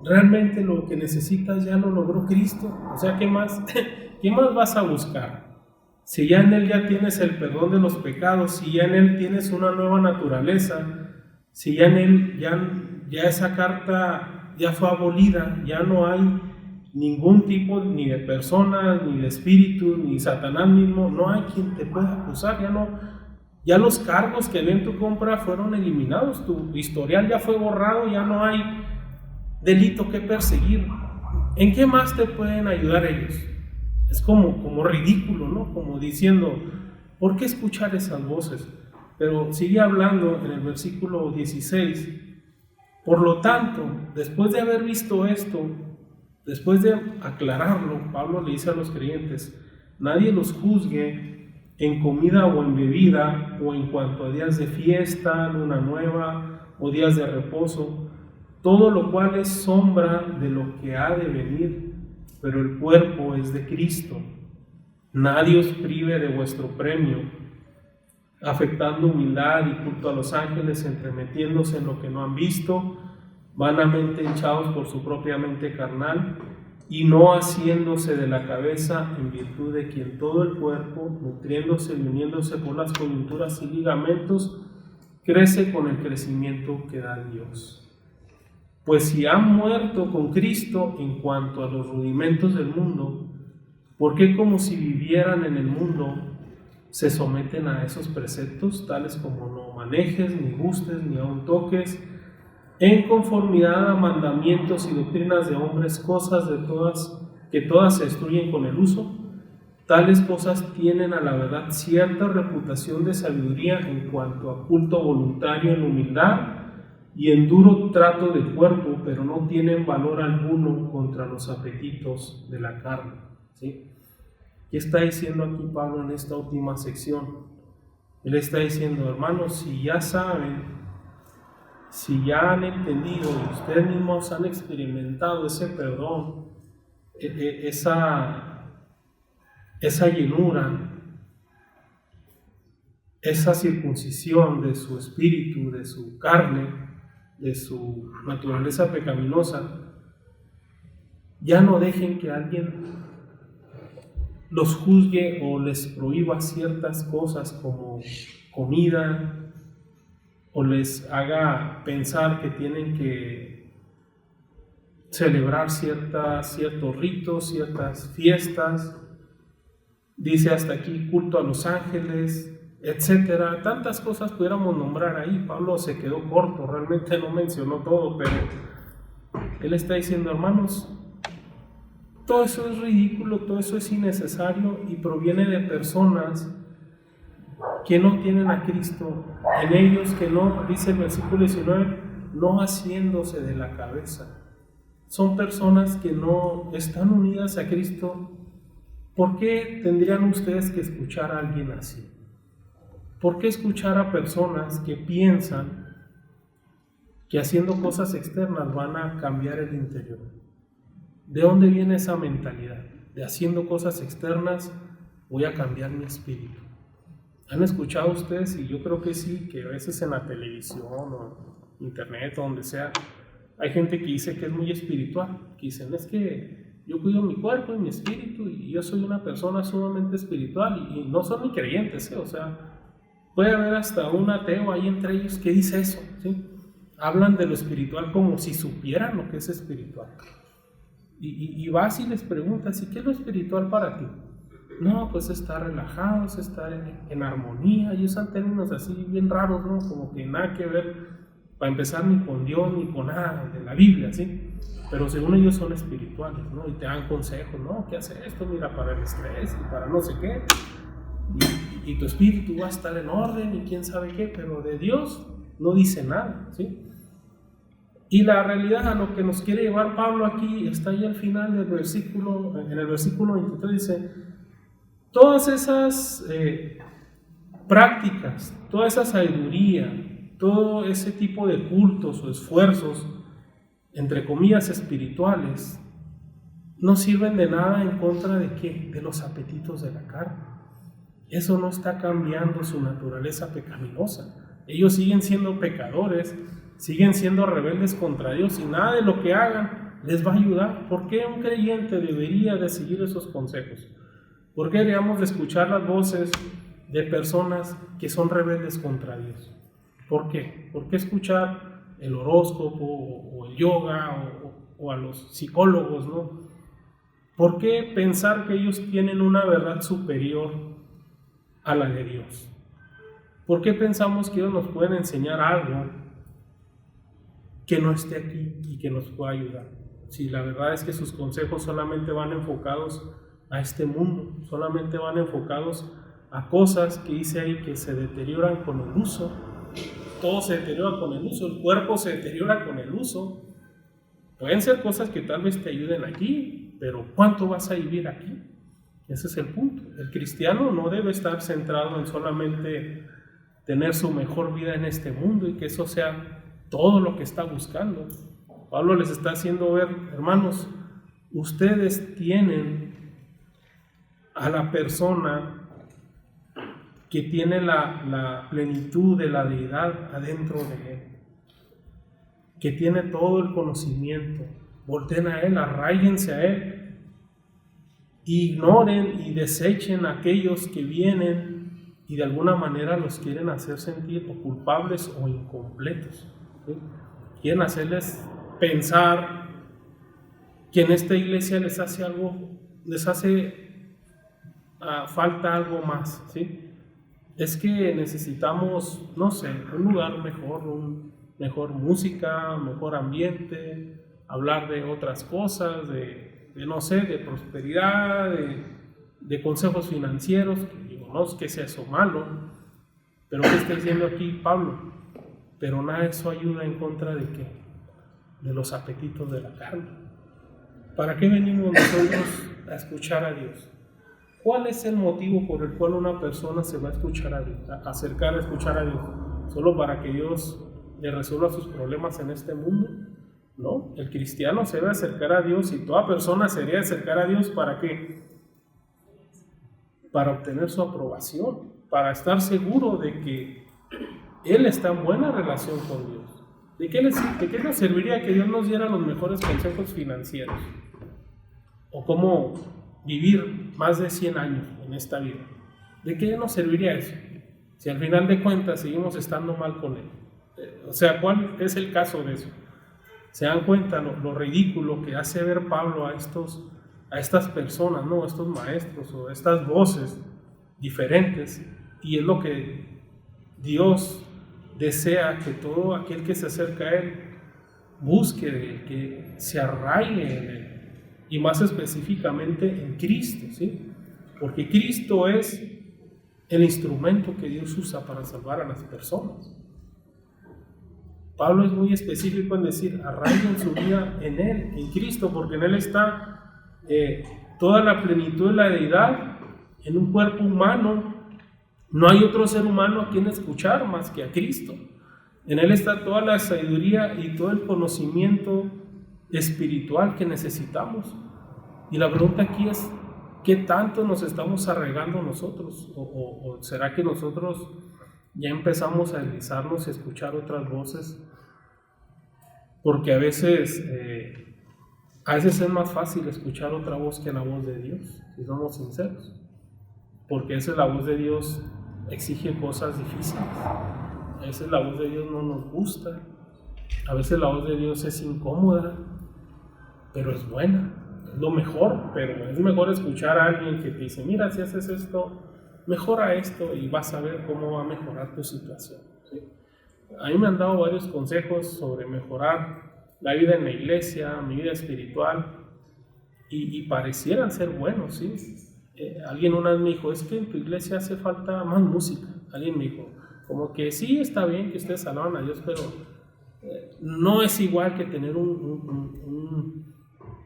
A: realmente lo que necesitas ya lo logró Cristo, o sea, ¿qué más vas a buscar? Si ya en Él ya tienes el perdón de los pecados, si ya en Él tienes una nueva naturaleza, si ya en Él ya esa carta ya fue abolida, ya no hay ningún tipo ni de personas, ni de espíritu, ni Satanás mismo, no hay quien te pueda acusar, ya los cargos que había en tu compra fueron eliminados, tu historial ya fue borrado, ya no hay delito que perseguir. ¿En qué más te pueden ayudar ellos? Es como ridículo, ¿no? Como diciendo, ¿por qué escuchar esas voces? Pero sigue hablando en el versículo 16. Por lo tanto, después de haber visto esto, después de aclararlo, Pablo le dice a los creyentes, nadie los juzgue en comida o en bebida, o en cuanto a días de fiesta, luna nueva, o días de reposo, todo lo cual es sombra de lo que ha de venir, pero el cuerpo es de Cristo. Nadie os prive de vuestro premio, afectando humildad y culto a los ángeles, entremetiéndose en lo que no han visto, vanamente hinchados por su propia mente carnal, y no haciéndose de la cabeza, en virtud de quien todo el cuerpo, nutriéndose y uniéndose por las coyunturas y ligamentos, crece con el crecimiento que da Dios. Pues si han muerto con Cristo en cuanto a los rudimentos del mundo, ¿por qué como si vivieran en el mundo se someten a esos preceptos, tales como no manejes, ni gustes, ni aun toques, en conformidad a mandamientos y doctrinas de hombres, cosas que todas se destruyen con el uso? Tales cosas tienen a la verdad cierta reputación de sabiduría en cuanto a culto voluntario en humildad y en duro trato del cuerpo, pero no tienen valor alguno contra los apetitos de la carne, ¿sí? ¿Qué está diciendo aquí Pablo en esta última sección? Él está diciendo, hermanos, si ya saben, si ya han entendido y ustedes mismos han experimentado ese perdón, esa llenura, esa circuncisión de su espíritu, de su carne, de su naturaleza pecaminosa, ya no dejen que alguien los juzgue o les prohíba ciertas cosas como comida, o les haga pensar que tienen que celebrar ciertos ritos, ciertas fiestas. Dice hasta aquí culto a los ángeles, etcétera. Tantas cosas pudiéramos nombrar ahí. Pablo se quedó corto, realmente no mencionó todo, pero él está diciendo, hermanos, todo eso es ridículo, todo eso es innecesario y proviene de personas que no tienen a Cristo en ellos, que no, dice el versículo 19, no haciéndose de la cabeza. Son personas que no están unidas a Cristo. ¿Por qué tendrían ustedes que escuchar a alguien así? ¿Por qué escuchar a personas que piensan que haciendo cosas externas van a cambiar el interior? ¿De dónde viene esa mentalidad? De haciendo cosas externas voy a cambiar mi espíritu. ¿Han escuchado ustedes? Y yo creo que sí, que a veces en la televisión o internet o donde sea, hay gente que dice que es muy espiritual, que dicen, es que yo cuido mi cuerpo y mi espíritu y yo soy una persona sumamente espiritual y no son ni creyentes, o sea, Puede haber hasta un ateo ahí entre ellos que dice eso, ¿sí? Hablan de lo espiritual como si supieran lo que es espiritual. Y vas y les preguntas, ¿y qué es lo espiritual para ti? No, pues estar relajados, estar en armonía, y usan términos así bien raros, ¿no? Como que nada que ver, para empezar, ni con Dios, ni con nada de la Biblia, ¿sí? Pero según ellos son espirituales, ¿no? Y te dan consejos, ¿no? ¿Qué hace esto? Mira, para el estrés y para no sé qué. Y tu espíritu va a estar en orden y quién sabe qué, pero de Dios no dice nada, ¿sí? Y la realidad a lo que nos quiere llevar Pablo aquí está ahí al final del versículo, en el versículo 23 dice, todas esas prácticas, toda esa sabiduría, todo ese tipo de cultos o esfuerzos, entre comillas espirituales, no sirven de nada en contra de ¿qué? De los apetitos de la carne. Eso no está cambiando su naturaleza pecaminosa. Ellos siguen siendo pecadores, siguen siendo rebeldes contra Dios y nada de lo que hagan les va a ayudar. ¿Por qué un creyente debería de seguir esos consejos? ¿Por qué deberíamos de escuchar las voces de personas que son rebeldes contra Dios? ¿Por qué? ¿Por qué escuchar el horóscopo o el yoga o a los psicólogos, ¿no? ¿Por qué pensar que ellos tienen una verdad superior a la de Dios? ¿Por qué pensamos que ellos nos pueden enseñar algo que no esté aquí y que nos pueda ayudar? Si la verdad es que sus consejos solamente van enfocados a este mundo, solamente van enfocados a cosas que dice ahí que se deterioran con el uso. Todo se deteriora con el uso, el cuerpo se deteriora con el uso. Pueden ser cosas que tal vez te ayuden aquí, pero ¿cuánto vas a vivir aquí? Ese es el punto. El cristiano no debe estar centrado en solamente tener su mejor vida en este mundo y que eso sea todo lo que está buscando. Pablo les está haciendo ver, hermanos, ustedes tienen a la persona que tiene la plenitud de la deidad adentro de él, que tiene todo el conocimiento. Volteen a él, arráiguense a él, ignoren y desechen a aquellos que vienen y de alguna manera los quieren hacer sentir o culpables o incompletos, ¿sí? Quieren hacerles pensar que en esta iglesia les hace falta algo más, ¿sí? Es que necesitamos, no sé, un lugar mejor, mejor música, mejor ambiente, hablar de otras cosas, de no sé, de prosperidad, de consejos financieros, que digo, no es que sea eso malo, pero ¿qué está diciendo aquí Pablo? Pero nada de eso ayuda en contra de ¿qué? De los apetitos de la carne. ¿Para qué venimos nosotros a escuchar a Dios? ¿Cuál es el motivo por el cual una persona se va a escuchar a Dios, a acercar a escuchar a Dios? ¿Solo para que Dios le resuelva sus problemas en este mundo? No, el cristiano se debe acercar a Dios y toda persona se debe acercar a Dios ¿para qué? Para obtener su aprobación, para estar seguro de que Él está en buena relación con Dios. ¿De qué nos serviría que Dios nos diera los mejores consejos financieros? ¿O cómo vivir más de 100 años en esta vida? ¿De qué nos serviría eso? Si al final de cuentas seguimos estando mal con Él. O sea, ¿cuál es el caso de eso? Se dan cuenta lo ridículo que hace ver Pablo a estas personas, ¿no? A estos maestros o a estas voces diferentes, y es lo que Dios desea que todo aquel que se acerca a Él busque, que se arraigue en Él, y más específicamente en Cristo, ¿sí? Porque Cristo es el instrumento que Dios usa para salvar a las personas. Pablo es muy específico en decir, arraiguen su vida en Él, en Cristo, porque en Él está toda la plenitud de la deidad en un cuerpo humano. No hay otro ser humano a quien escuchar más que a Cristo. En Él está toda la sabiduría y todo el conocimiento espiritual que necesitamos. Y la pregunta aquí es, ¿qué tanto nos estamos arraigando nosotros? ¿O será que nosotros ya empezamos a deslizarnos y a escuchar otras voces? Porque a veces es más fácil escuchar otra voz que la voz de Dios, si somos sinceros. Porque esa es la voz de Dios exige cosas difíciles. A veces la voz de Dios no nos gusta, a veces la voz de Dios es incómoda, pero es buena, es lo mejor. Pero es mejor escuchar a alguien que te dice, mira, si haces esto, mejora esto y vas a ver cómo va a mejorar tu situación, ¿sí? A mí me han dado varios consejos sobre mejorar la vida en la iglesia, mi vida espiritual, y parecieran ser buenos, ¿sí? Alguien una vez me dijo, es que en tu iglesia hace falta más música. Alguien me dijo, como que sí, está bien que ustedes alaban a Dios, pero no es igual que tener un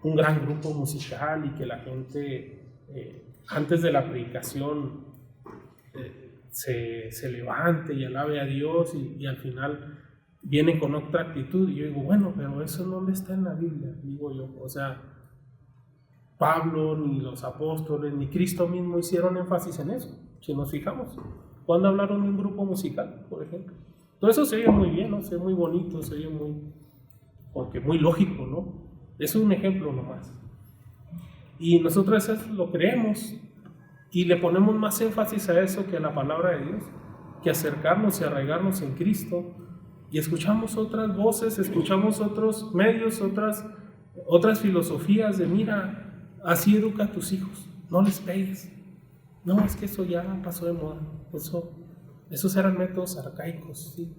A: gran grupo musical y que la gente antes de la predicación se levante y alabe a Dios y al final vienen con otra actitud. Y yo digo, bueno, pero eso no está en la Biblia, digo yo. O sea, Pablo, ni los apóstoles, ni Cristo mismo hicieron énfasis en eso, si nos fijamos. Cuando hablaron de un grupo musical, por ejemplo. Todo eso se oye muy bien, ¿no? Se oye muy bonito, se oye muy lógico, ¿no? Es un ejemplo nomás. Y nosotros eso lo creemos y le ponemos más énfasis a eso que a la palabra de Dios, que acercarnos y arraigarnos en Cristo. Y escuchamos otras voces, escuchamos otros medios, otras filosofías de, mira, así educa a tus hijos, no les pegues. No, es que eso ya pasó de moda. Esos eran métodos arcaicos, ¿sí?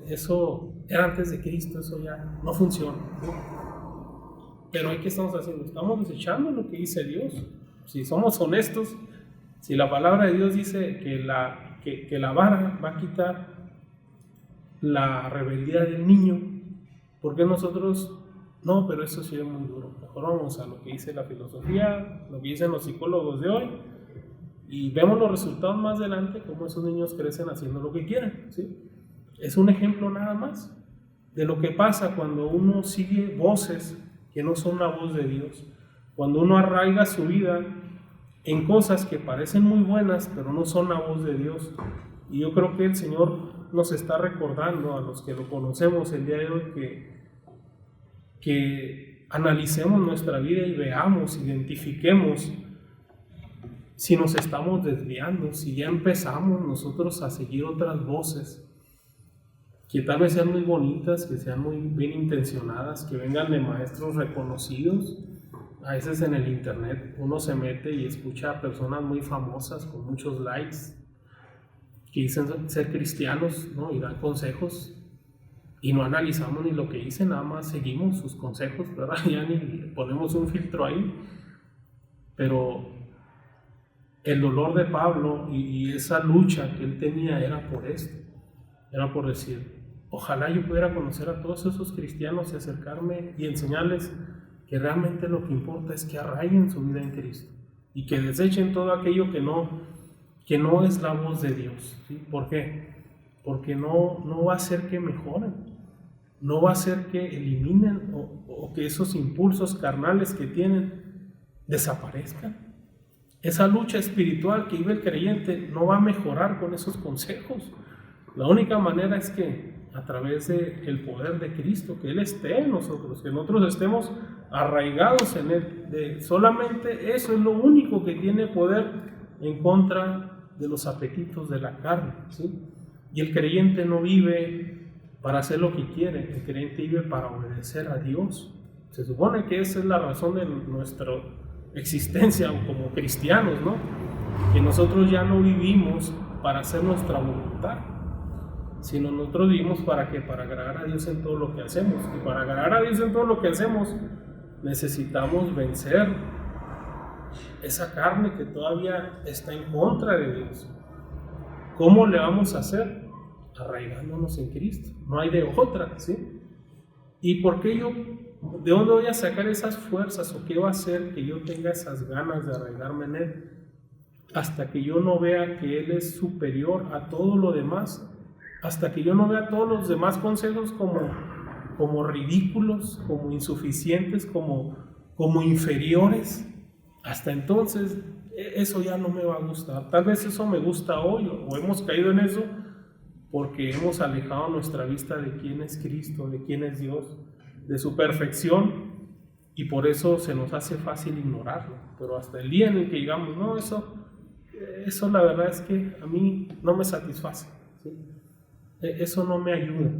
A: Eso era antes de Cristo, eso ya no funciona, ¿sí? Pero ¿qué estamos haciendo? Estamos desechando lo que dice Dios. Si somos honestos, si la palabra de Dios dice que la vara va a quitar la rebeldía del niño, ¿por qué nosotros no? Pero eso sí es muy duro. Mejor vamos a lo que dice la filosofía, lo que dicen los psicólogos de hoy, y vemos los resultados más adelante, cómo esos niños crecen haciendo lo que quieren, ¿sí? Es un ejemplo nada más de lo que pasa cuando uno sigue voces que no son la voz de Dios, cuando uno arraiga su vida en cosas que parecen muy buenas, pero no son la voz de Dios. Y yo creo que el Señor nos está recordando a los que lo conocemos el día de hoy que analicemos nuestra vida y veamos, identifiquemos si nos estamos desviando, si ya empezamos nosotros a seguir otras voces que tal vez sean muy bonitas, que sean muy bien intencionadas, que vengan de maestros reconocidos. A veces en el internet uno se mete y escucha a personas muy famosas con muchos likes que dicen ser cristianos, ¿no? Y dan consejos y no analizamos ni lo que dicen, nada más seguimos sus consejos, ¿verdad? Ya ni ponemos un filtro ahí. Pero el dolor de Pablo y esa lucha que él tenía era por esto, era por decir, ojalá yo pudiera conocer a todos esos cristianos y acercarme y enseñarles que realmente lo que importa es que arraiguen su vida en Cristo y que desechen todo aquello que no es la voz de Dios, ¿sí? ¿Por qué? Porque no va a hacer que mejoren, no va a hacer que eliminen o que esos impulsos carnales que tienen desaparezcan. Esa lucha espiritual que vive el creyente no va a mejorar con esos consejos. La única manera es que a través del poder de Cristo, que Él esté en nosotros, que nosotros estemos arraigados en Él. Solamente eso es lo único que tiene poder en contra de los apetitos de la carne, ¿sí? Y el creyente no vive para hacer lo que quiere, el creyente vive para obedecer a Dios. Se supone que esa es la razón de nuestra existencia como cristianos, ¿no? Que nosotros ya no vivimos para hacer nuestra voluntad, sino nosotros vivimos para ¿qué? Para agradar a Dios en todo lo que hacemos. Y para agradar a Dios en todo lo que hacemos necesitamos vencer esa carne que todavía está en contra de Dios. ¿Cómo le vamos a hacer? Arraigándonos en Cristo, no hay de otra, ¿sí? ¿Y por qué de dónde voy a sacar esas fuerzas o qué va a hacer que yo tenga esas ganas de arraigarme en Él? Hasta que yo no vea que Él es superior a todo lo demás, hasta que yo no vea todos los demás consejos como ridículos, como insuficientes, como inferiores, hasta entonces eso ya no me va a gustar. Tal vez eso me gusta hoy o hemos caído en eso porque hemos alejado nuestra vista de quién es Cristo, de quién es Dios, de su perfección, y por eso se nos hace fácil ignorarlo. Pero hasta el día en el que digamos, no, eso eso la verdad es que a mí no me satisface, ¿sí? Eso no me ayuda.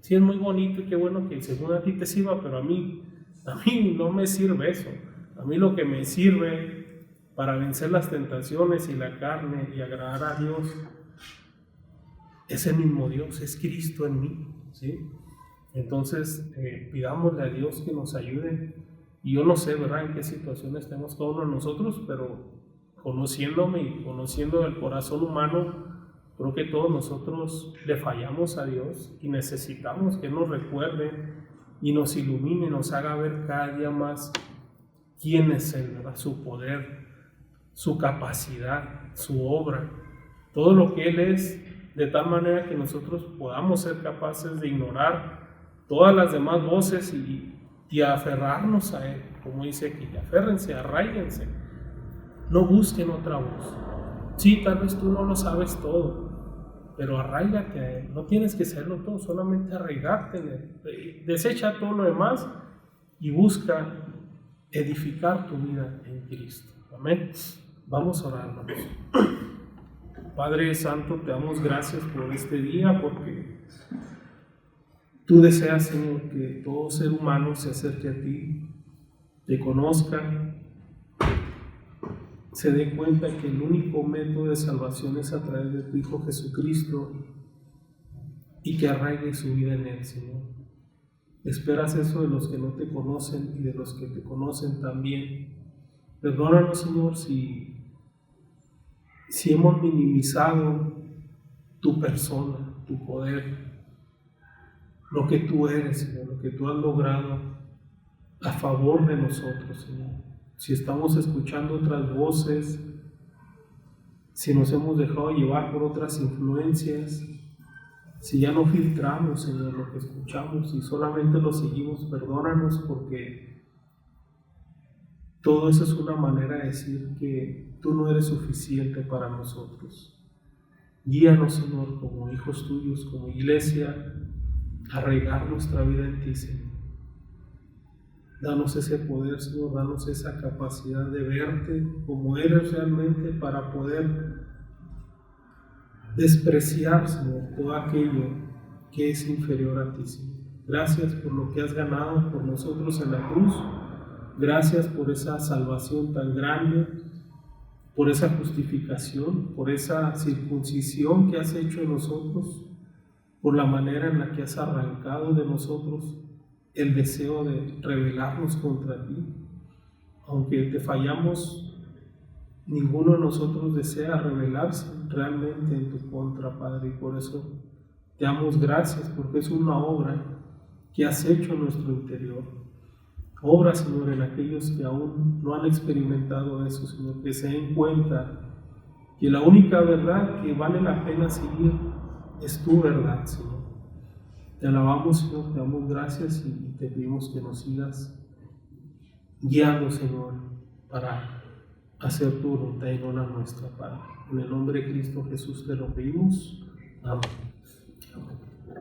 A: Sí, es muy bonito y qué bueno que según a ti te sirva, pero a mí no me sirve eso. A mí lo que me sirve para vencer las tentaciones y la carne y agradar a Dios es el mismo Dios, es Cristo en mí, ¿sí? Entonces, pidámosle a Dios que nos ayude. Y yo no sé, ¿verdad?, en qué situación estemos cada uno de nosotros, pero conociéndome y conociendo el corazón humano, creo que todos nosotros le fallamos a Dios y necesitamos que nos recuerde y nos ilumine, nos haga ver cada día más quién es Él, ¿verdad?, su poder, su capacidad, su obra, todo lo que Él es, de tal manera que nosotros podamos ser capaces de ignorar todas las demás voces y aferrarnos a Él, como dice aquí, aférrense, arraíguense, no busquen otra voz. Sí, tal vez tú no lo sabes todo, pero arraígate a Él, no tienes que serlo todo, solamente arraigarte en Él, desecha todo lo demás y busca edificar tu vida en Cristo. Amén. Vamos a orar, hermanos. Padre Santo, te damos gracias por este día, porque tú deseas, Señor, que todo ser humano se acerque a ti, te conozca, se dé cuenta que el único método de salvación es a través de tu Hijo Jesucristo y que arraigue su vida en Él, Señor. Esperas eso de los que no te conocen y de los que te conocen también. Perdónanos, Señor, si hemos minimizado tu persona, tu poder, lo que tú eres, Señor, lo que tú has logrado a favor de nosotros, Señor. Si estamos escuchando otras voces, si nos hemos dejado llevar por otras influencias, si ya no filtramos, Señor, lo que escuchamos y solamente lo seguimos, perdónanos, porque todo eso es una manera de decir que tú no eres suficiente para nosotros. Guíanos, Señor, como hijos tuyos, como iglesia, a arraigar nuestra vida en ti, Señor. Danos ese poder, Señor, danos esa capacidad de verte como eres realmente, para poder despreciar, Señor, todo aquello que es inferior a ti, Señor. Gracias por lo que has ganado por nosotros en la cruz. Gracias por esa salvación tan grande, por esa justificación, por esa circuncisión que has hecho en nosotros, por la manera en la que has arrancado de nosotros el deseo de rebelarnos contra ti. Aunque te fallamos, ninguno de nosotros desea rebelarse realmente en tu contra, Padre, y por eso te damos gracias, porque es una obra que has hecho en nuestro interior. Obra, Señor, en aquellos que aún no han experimentado eso, Señor, que se den cuenta que la única verdad que vale la pena seguir es tu verdad, Señor. Te alabamos, Señor, te damos gracias y te pedimos que nos sigas guiando, Señor, para hacer tu voluntad y no la nuestra, Padre. En el nombre de Cristo Jesús te lo pedimos. Amén. Amén.